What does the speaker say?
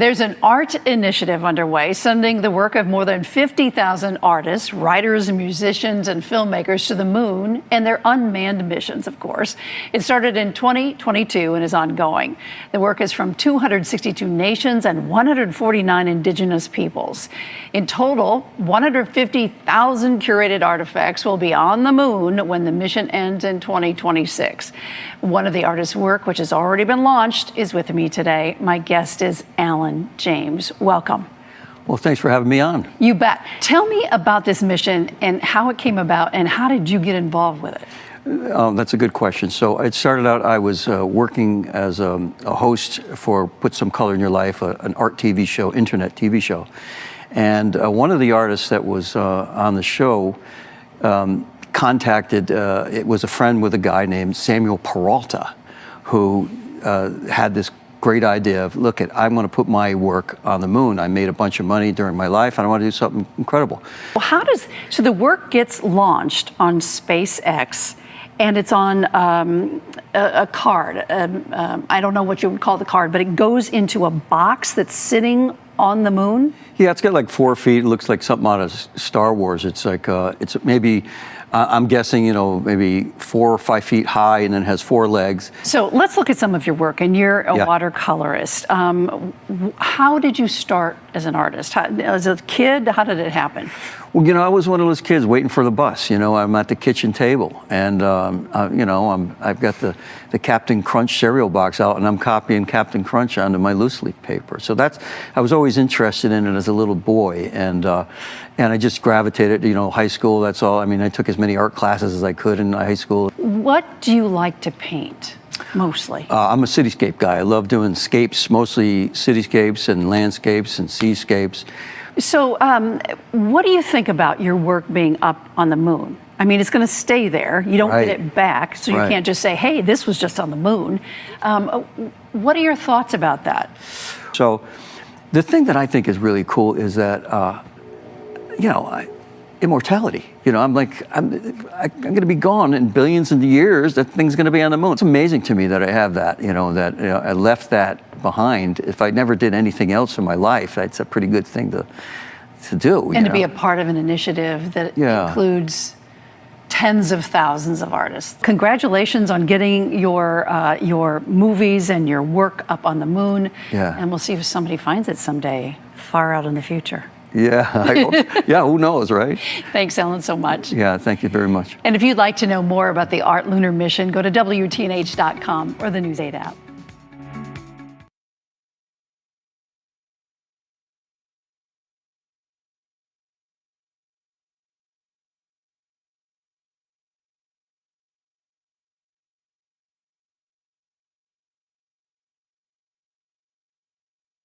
There's an art initiative underway sending the work of more than 50,000 artists, writers, musicians, and filmmakers to the moon and their unmanned missions, of course. It started in 2022 and is ongoing. The work is from 262 nations and 149 indigenous peoples. In total, 150,000 curated artifacts will be on the moon when the mission ends in 2026. One of the artists' work, which has already been launched, is with me today. My guest is Ann James. Welcome. Well, thanks for having me on. You bet. Tell me about this mission and how it came about, and how did you get involved with it? That's a good question. So it started out, I was working as a host for Put Some Color in Your Life, an art TV show, internet TV show. And one of the artists that was on the show contacted, it was a friend with a guy named Samuel Peralta, who had this great idea of, look, I'm going to put my work on the moon. I made a bunch of money during my life, and I want to do something incredible. Well, so the work gets launched on SpaceX, and it's on a card. I don't know what you would call the card, but it goes into a box that's sitting on the moon? Yeah, it's got like 4 feet. It looks like something out of Star Wars. It's like, it's maybe, I'm guessing, maybe 4 or 5 feet high, and then has 4 legs. So let's look at some of your work, and you're a watercolorist. How did you start as an artist? As a kid, how did it happen? Well, I was one of those kids waiting for the bus. I'm at the kitchen table, and I've got the Captain Crunch cereal box out, and I'm copying Captain Crunch onto my loose leaf paper. So I was always interested in it as a little boy, and I just gravitated. High school. That's all. I mean, I took as many art classes as I could in high school. What do you like to paint? Mostly. I'm a cityscape guy. I love doing scapes, mostly cityscapes and landscapes and seascapes. So what do you think about your work being up on the moon? I mean, it's going to stay there. You don't get it back, so you can't just say, hey, this was just on the moon. What are your thoughts about that? So the thing that I think is really cool is that, immortality. I'm going to be gone in billions of years. That thing's going to be on the moon. It's amazing to me that I have that, that I left that behind. If I never did anything else in my life, that's a pretty good thing to do. And to be a part of an initiative that includes tens of thousands of artists. Congratulations on getting your movies and your work up on the moon. Yeah. And we'll see if somebody finds it someday, far out in the future. Yeah, I hope. Yeah, who knows, right? Thanks, Ellen, so much. Yeah, thank you very much. And if you'd like to know more about the Art Lunar Mission, go to WTNH.com or the News 8 app.